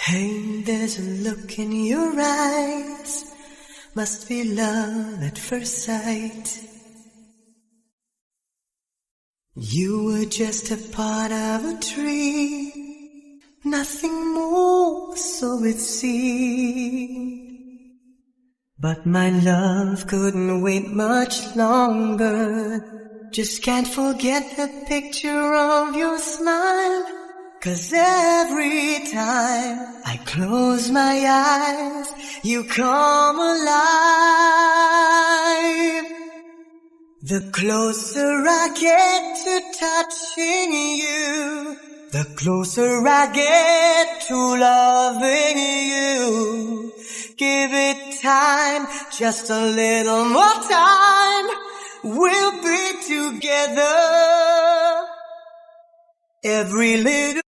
Hey, there's a look in your eyes, must be love at first sight. You were just a part of a tree, nothing more, so it seemed. But my love couldn't wait much longer. Just can't forget the picture of your smile. 'Cause every time I close my eyes, you come alive. The closer I get to touching you, the closer I get to loving you. Give it time, just a little more time. We'll be together. Every little